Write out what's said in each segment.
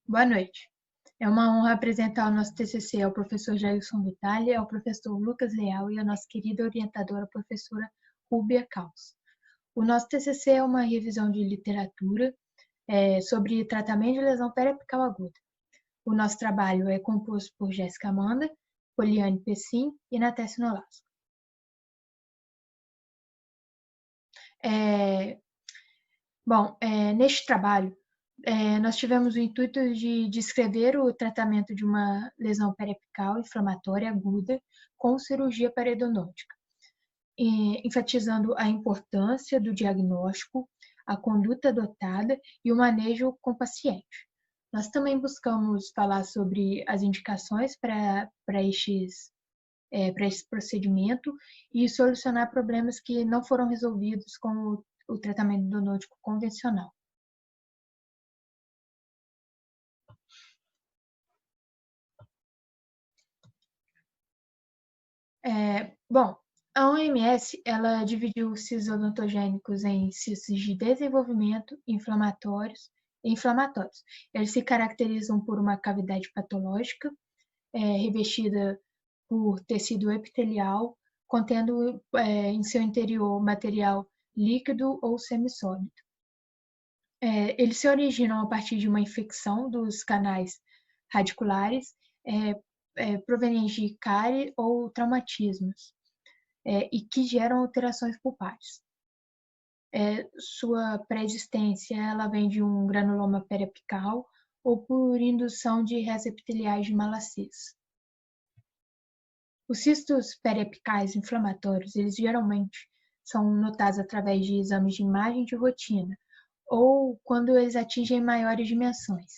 Boa noite. É uma honra apresentar o nosso TCC ao professor Jailson Vitale, ao professor Lucas Leal e à nossa querida orientadora, a professora Rúbia Caus. O nosso TCC é uma revisão de literatura sobre tratamento de lesão periapical aguda. O nosso trabalho é composto por Jéssica Amanda, Poliane Pessim e Natécia Nolasco. Neste trabalho, nós tivemos o intuito de descrever o tratamento de uma lesão periapical inflamatória aguda com cirurgia periodontótica, enfatizando a importância do diagnóstico, a conduta adotada e o manejo com o paciente. Nós também buscamos falar sobre as indicações para esse procedimento e solucionar problemas que não foram resolvidos com o tratamento endodôntico convencional. A OMS ela dividiu os cistos odontogênicos em cistos de desenvolvimento inflamatórios e inflamatórios. Eles se caracterizam por uma cavidade patológica revestida por tecido epitelial, contendo em seu interior material líquido ou semissólido. Eles se originam a partir de uma infecção dos canais radiculares provenientes de cárie ou traumatismos, e que geram alterações pulpares. Sua pré-existência ela vem de um granuloma periapical ou por indução de restos epiteliais de Malassez. Os cistos periapicais inflamatórios, eles geralmente são notados através de exames de imagem de rotina ou quando eles atingem maiores dimensões.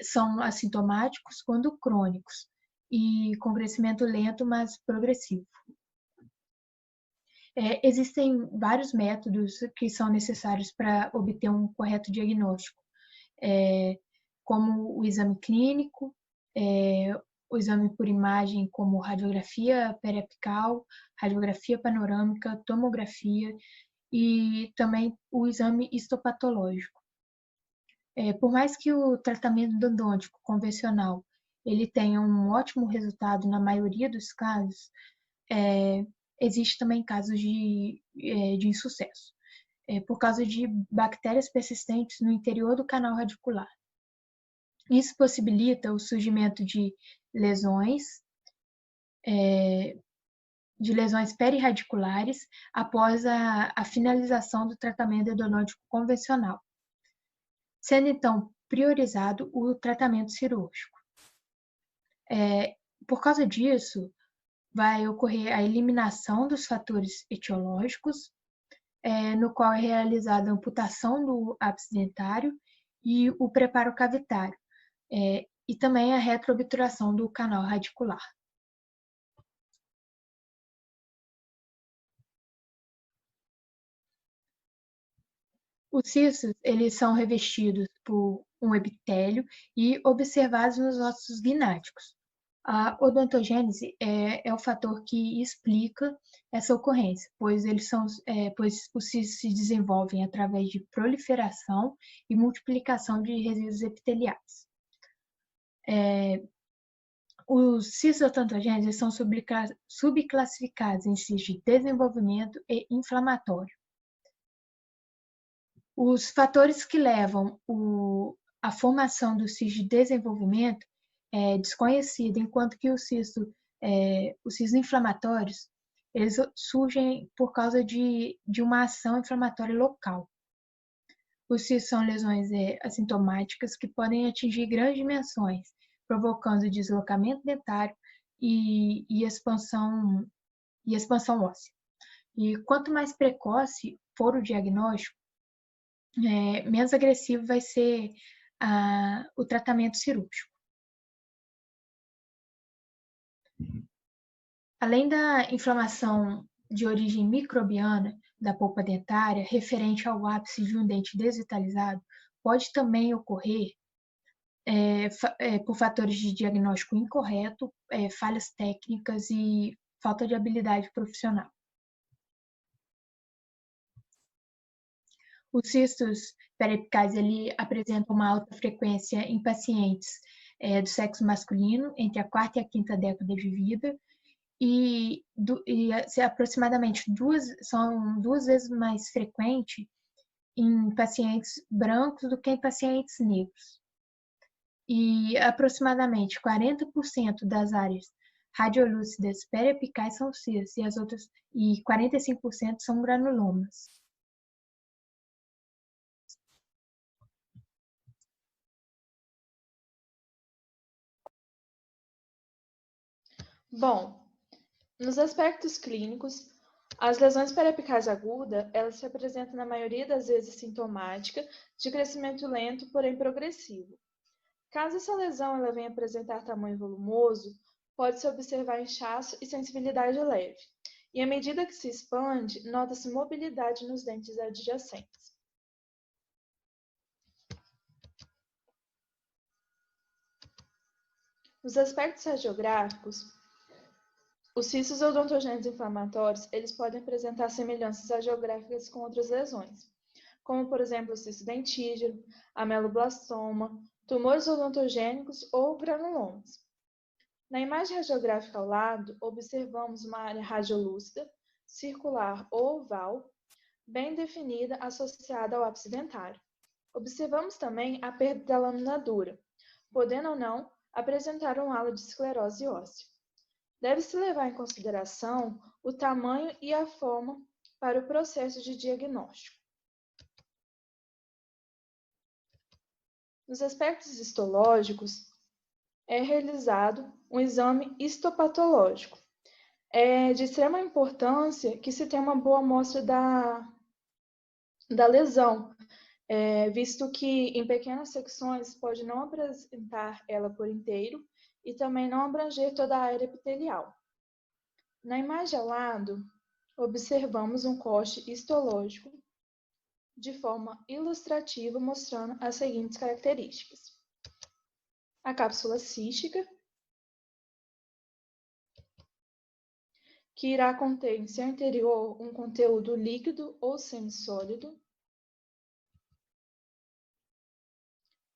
São assintomáticos quando crônicos e com crescimento lento, mas progressivo. Existem vários métodos que são necessários para obter um correto diagnóstico, como o exame clínico, o exame por imagem como radiografia periapical, radiografia panorâmica, tomografia e também o exame histopatológico. Por mais que o tratamento endodôntico convencional ele tenha um ótimo resultado na maioria dos casos, existe também casos de insucesso, por causa de bactérias persistentes no interior do canal radicular. Isso possibilita o surgimento de lesões perirradiculares após a finalização do tratamento endodôntico convencional, sendo então priorizado o tratamento cirúrgico. Por causa disso, vai ocorrer a eliminação dos fatores etiológicos, no qual é realizada a amputação do ápice dentário e o preparo cavitário, e também a retroobturação do canal radicular. Os cistos eles são revestidos por um epitélio e observados nos ossos gnáticos. A odontogênese é o fator que explica essa ocorrência, pois os cistos se desenvolvem através de proliferação e multiplicação de resíduos epiteliais. Os cistos odontogênicos são subclassificados em cistos de desenvolvimento e inflamatório. Os fatores que levam à formação do cisto de desenvolvimento é desconhecido, enquanto que os cistos inflamatórios eles surgem por causa de uma ação inflamatória local. Os cistos são lesões assintomáticas que podem atingir grandes dimensões, provocando deslocamento dentário e expansão óssea. E quanto mais precoce for o diagnóstico, menos agressivo vai ser o tratamento cirúrgico. Além da inflamação de origem microbiana da polpa dentária, referente ao ápice de um dente desvitalizado, pode também ocorrer por fatores de diagnóstico incorreto, falhas técnicas e falta de habilidade profissional. Os cistos periapicais apresentam uma alta frequência em pacientes do sexo masculino, entre a quarta e a quinta década de vida, e aproximadamente são 2 vezes mais frequente em pacientes brancos do que em pacientes negros. E aproximadamente 40% das áreas radiolúcidas periapicais são cis e 45% são granulomas. Bom, nos aspectos clínicos, as lesões periapicais agudas, elas se apresentam na maioria das vezes sintomática, de crescimento lento, porém progressivo. Caso essa lesão ela venha apresentar tamanho volumoso, pode-se observar inchaço e sensibilidade leve. E à medida que se expande, nota-se mobilidade nos dentes adjacentes. Nos aspectos radiográficos, os cistos odontogênicos inflamatórios, eles podem apresentar semelhanças radiográficas com outras lesões, como, por exemplo, o cisto dentígeno, ameloblastoma, tumores odontogênicos ou granulomas. Na imagem radiográfica ao lado, observamos uma área radiolúcida, circular ou oval, bem definida, associada ao ápice dentário. Observamos também a perda da lâmina dura, podendo ou não apresentar um halo de esclerose óssea. Deve-se levar em consideração o tamanho e a forma para o processo de diagnóstico. Nos aspectos histológicos, é realizado um exame histopatológico. É de extrema importância que se tenha uma boa amostra da lesão, visto que em pequenas secções pode não apresentar ela por inteiro e também não abranger toda a área epitelial. Na imagem ao lado, observamos um corte histológico de forma ilustrativa, mostrando as seguintes características. A cápsula cística, que irá conter em seu interior um conteúdo líquido ou semissólido.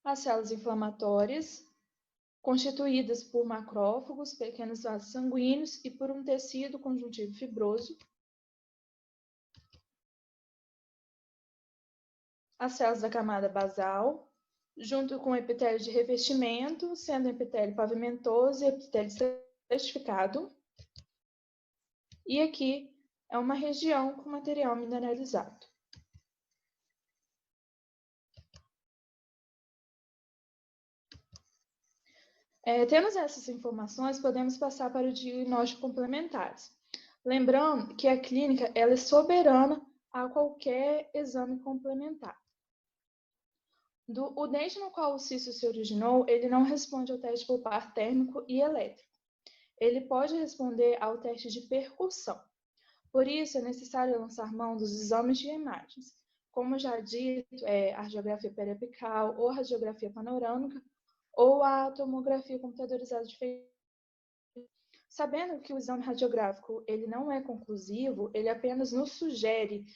As células inflamatórias, constituídas por macrófagos, pequenos vasos sanguíneos e por um tecido conjuntivo fibroso. As células da camada basal, junto com o epitélio de revestimento, sendo o epitélio pavimentoso e epitélio estratificado. E aqui é uma região com material mineralizado. Temos essas informações, podemos passar para o diagnóstico complementares. Lembrando que a clínica ela é soberana a qualquer exame complementar. O dente no qual o cisto se originou, ele não responde ao teste pulpar térmico e elétrico. Ele pode responder ao teste de percussão. Por isso, é necessário lançar mão dos exames de imagens. Como já dito, a radiografia periapical ou a radiografia panorâmica ou a tomografia computadorizada de feijão. Sabendo que o exame radiográfico ele não é conclusivo, ele apenas nos sugere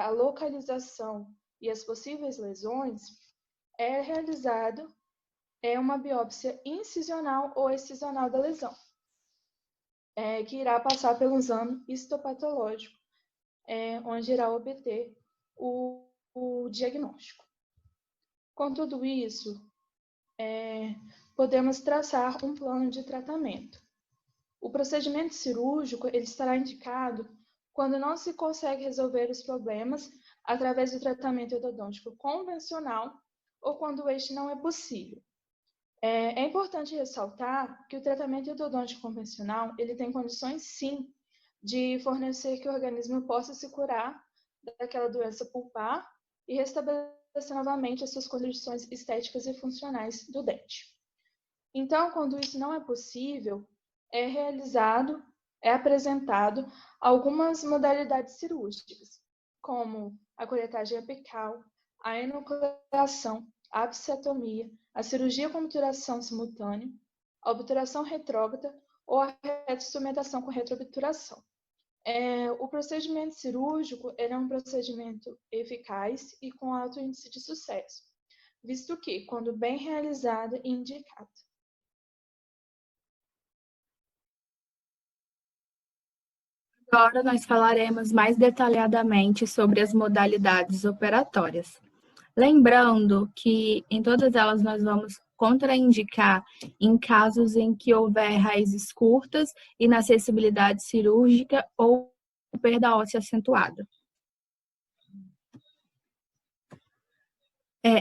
a localização e as possíveis lesões, é realizado uma biópsia incisional ou excisional da lesão, que irá passar pelo exame histopatológico, onde irá obter o diagnóstico. Com tudo isso, podemos traçar um plano de tratamento. O procedimento cirúrgico ele estará indicado quando não se consegue resolver os problemas através do tratamento endodôntico convencional ou quando este não é possível. É importante ressaltar que o tratamento endodôntico convencional ele tem condições, sim, de fornecer que o organismo possa se curar daquela doença pulpar e restabelecer novamente as suas condições estéticas e funcionais do dente. Então, quando isso não é possível, é apresentado algumas modalidades cirúrgicas, como a curetagem apical, a enucleação, a apsetomia, a cirurgia com obturação simultânea, a obturação retrógrada ou a retroinstrumentação com retroobturação. O procedimento cirúrgico é um procedimento eficaz e com alto índice de sucesso, visto que, quando bem realizado e indicado. Agora nós falaremos mais detalhadamente sobre as modalidades operatórias. Lembrando que em todas elas nós vamos contraindicar em casos em que houver raízes curtas, inacessibilidade cirúrgica ou perda óssea acentuada.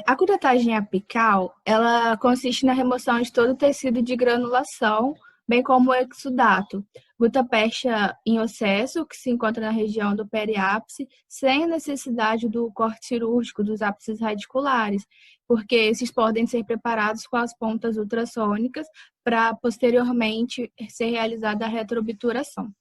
A curetagem apical, ela consiste na remoção de todo o tecido de granulação, bem como o exudato, gutta-percha em excesso, que se encontra na região do periápice, sem a necessidade do corte cirúrgico dos ápices radiculares, porque esses podem ser preparados com as pontas ultrassônicas para posteriormente ser realizada a retroobturação.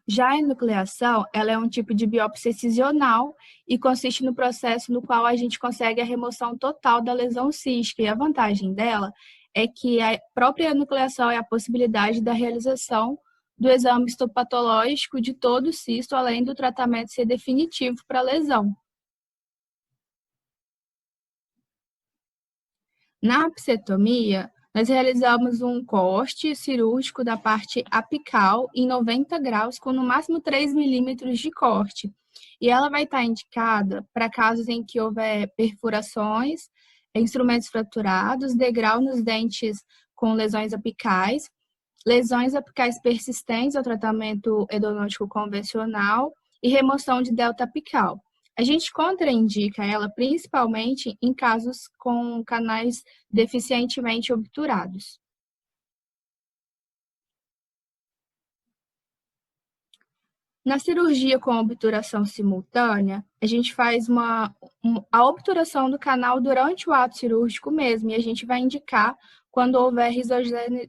Já a enucleação, ela é um tipo de biópsia excisional e consiste no processo no qual a gente consegue a remoção total da lesão cística. E a vantagem dela é que a própria enucleação é a possibilidade da realização do exame histopatológico de todo o cisto, além do tratamento ser definitivo para a lesão. Na apsetomia, nós realizamos um corte cirúrgico da parte apical em 90 graus, com no máximo 3 milímetros de corte. E ela vai estar indicada para casos em que houver perfurações, instrumentos fraturados, degrau nos dentes com lesões apicais persistentes ao tratamento endodôntico convencional e remoção de delta apical. A gente contraindica ela principalmente em casos com canais deficientemente obturados. Na cirurgia com obturação simultânea, a gente faz a obturação do canal durante o ato cirúrgico mesmo, e a gente vai indicar quando houver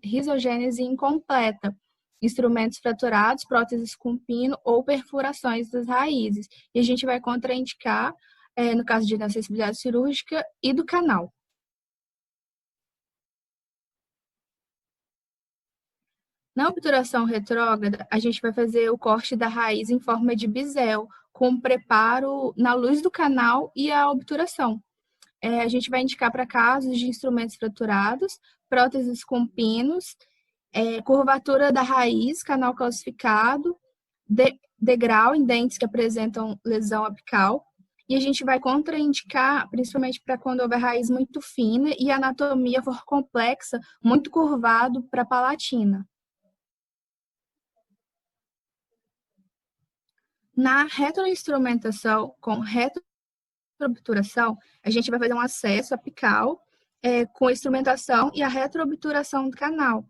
risogênese incompleta, instrumentos fraturados, próteses com pino ou perfurações das raízes. E a gente vai contraindicar no caso de inacessibilidade cirúrgica e do canal. Na obturação retrógrada, a gente vai fazer o corte da raiz em forma de bisel, com preparo na luz do canal e a obturação. A gente vai indicar para casos de instrumentos fraturados, próteses com pinos, curvatura da raiz, canal calcificado, degrau em dentes que apresentam lesão apical, e a gente vai contraindicar, principalmente para quando houver raiz muito fina e a anatomia for complexa, muito curvado para palatina. Na retroinstrumentação com retroobturação, a gente vai fazer um acesso apical com a instrumentação e a retroobturação do canal.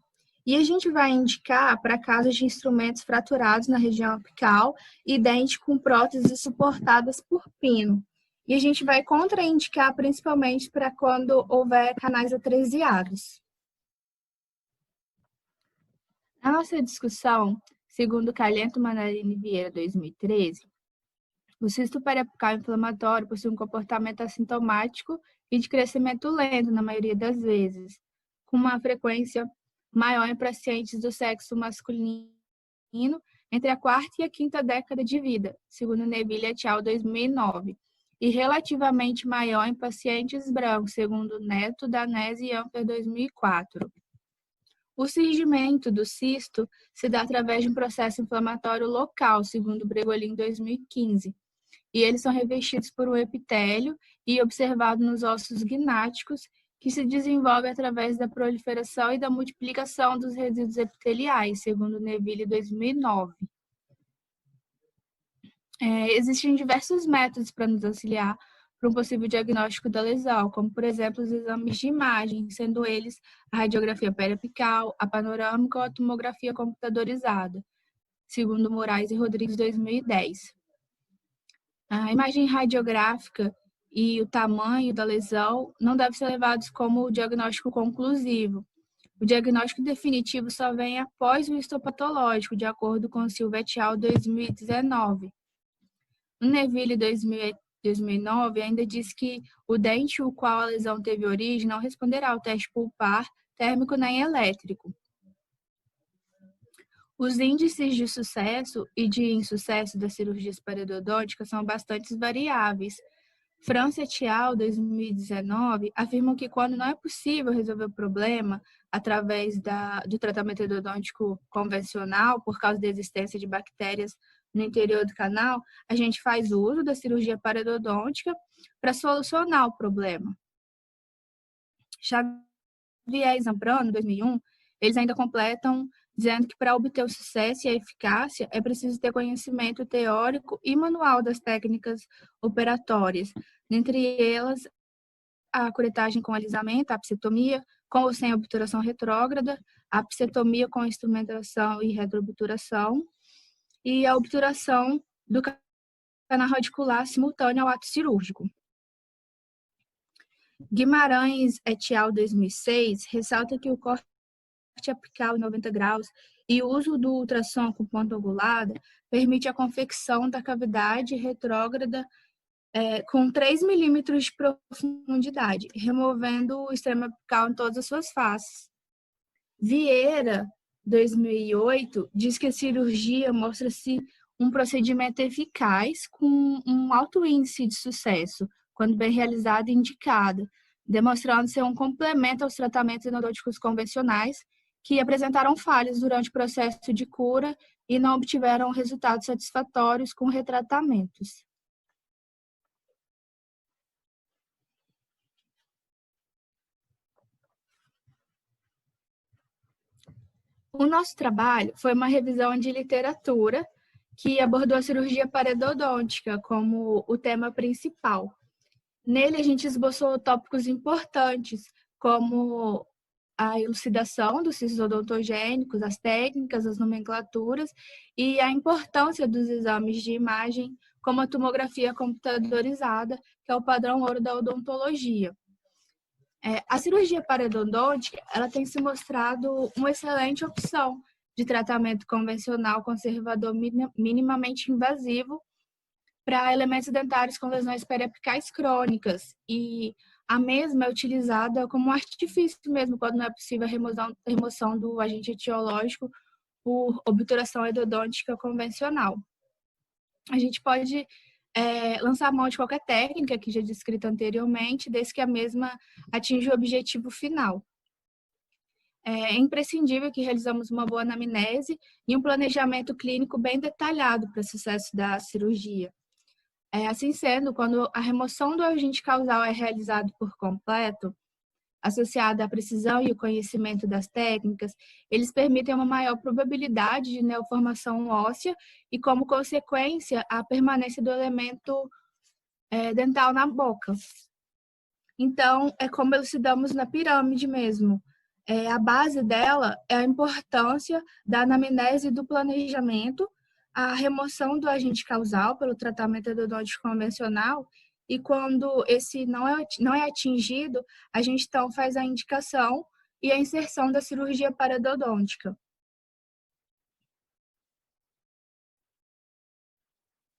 E a gente vai indicar para casos de instrumentos fraturados na região apical e dente com próteses suportadas por pino. E a gente vai contraindicar principalmente para quando houver canais atresiados. Na nossa discussão, segundo Calhento Manarini Vieira, 2013, o cisto periapical inflamatório possui um comportamento assintomático e de crescimento lento, na maioria das vezes, com uma frequência maior em pacientes do sexo masculino entre a quarta e a quinta década de vida, segundo Neville et al. 2009, e relativamente maior em pacientes brancos, segundo Neto, Danese e Amper 2004. O surgimento do cisto se dá através de um processo inflamatório local, segundo Bregolin 2015, e eles são revestidos por um epitélio e observado nos ossos gnáticos, que se desenvolve através da proliferação e da multiplicação dos resíduos epiteliais, segundo Neville 2009. Existem diversos métodos para nos auxiliar para um possível diagnóstico da lesão, como, por exemplo, os exames de imagem, sendo eles a radiografia periapical, a panorâmica ou a tomografia computadorizada, segundo Moraes e Rodrigues, 2010. A imagem radiográfica e o tamanho da lesão não devem ser levados como diagnóstico conclusivo. O diagnóstico definitivo só vem após o histopatológico, de acordo com o Silva et al. 2019. No Neville 2009, ainda diz que o dente o qual a lesão teve origem não responderá ao teste pulpar, térmico nem elétrico. Os índices de sucesso e de insucesso das cirurgias periodônticas são bastante variáveis. França et al., 2019, afirmam que quando não é possível resolver o problema através do tratamento endodôntico convencional, por causa da existência de bactérias no interior do canal, a gente faz uso da cirurgia periodôntica para solucionar o problema. Xavier e Zambrano, 2001, eles ainda completam dizendo que para obter o sucesso e a eficácia é preciso ter conhecimento teórico e manual das técnicas operatórias, dentre elas a curetagem com alisamento, a apsetomia, com ou sem obturação retrógrada, a apsetomia com instrumentação e retroobturação, e a obturação do canal radicular simultânea ao ato cirúrgico. Guimarães et al., 2006, ressalta que o corte apical em 90 graus e o uso do ultrassom com ponta angulada permite a confecção da cavidade retrógrada com 3 milímetros de profundidade, removendo o extremo apical em todas as suas faces. Vieira, 2008, diz que a cirurgia mostra-se um procedimento eficaz com um alto índice de sucesso, quando bem realizada e indicada, demonstrando ser um complemento aos tratamentos endodônticos convencionais que apresentaram falhas durante o processo de cura e não obtiveram resultados satisfatórios com retratamentos. O nosso trabalho foi uma revisão de literatura que abordou a cirurgia periodôntica como o tema principal. Nele, a gente esboçou tópicos importantes, como a elucidação dos cistos odontogênicos, as técnicas, as nomenclaturas e a importância dos exames de imagem, como a tomografia computadorizada, que é o padrão ouro da odontologia. A cirurgia periodôntica, ela tem se mostrado uma excelente opção de tratamento convencional conservador minimamente invasivo para elementos dentários com lesões periapicais crônicas, e a mesma é utilizada como artifício mesmo quando não é possível a remoção do agente etiológico por obturação endodôntica convencional. A gente pode lançar mão de qualquer técnica que já descrita anteriormente, desde que a mesma atinja o objetivo final. É imprescindível que realizamos uma boa anamnese e um planejamento clínico bem detalhado para o sucesso da cirurgia. Assim sendo, quando a remoção do agente causal é realizada por completo, associada à precisão e o conhecimento das técnicas, eles permitem uma maior probabilidade de neoformação óssea e, como consequência, a permanência do elemento dental na boca. Então, é como elucidamos na pirâmide mesmo. A base dela é a importância da anamnese e do planejamento, a remoção do agente causal pelo tratamento endodôntico convencional, e quando esse não é atingido, a gente então faz a indicação e a inserção da cirurgia periodôntica.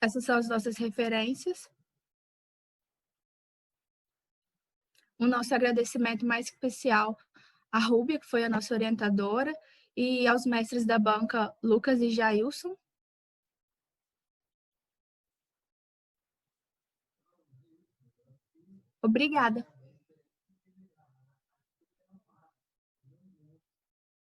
Essas são as nossas referências. O nosso agradecimento mais especial à Rúbia, que foi a nossa orientadora, e aos mestres da banca Lucas e Jailson. Obrigada.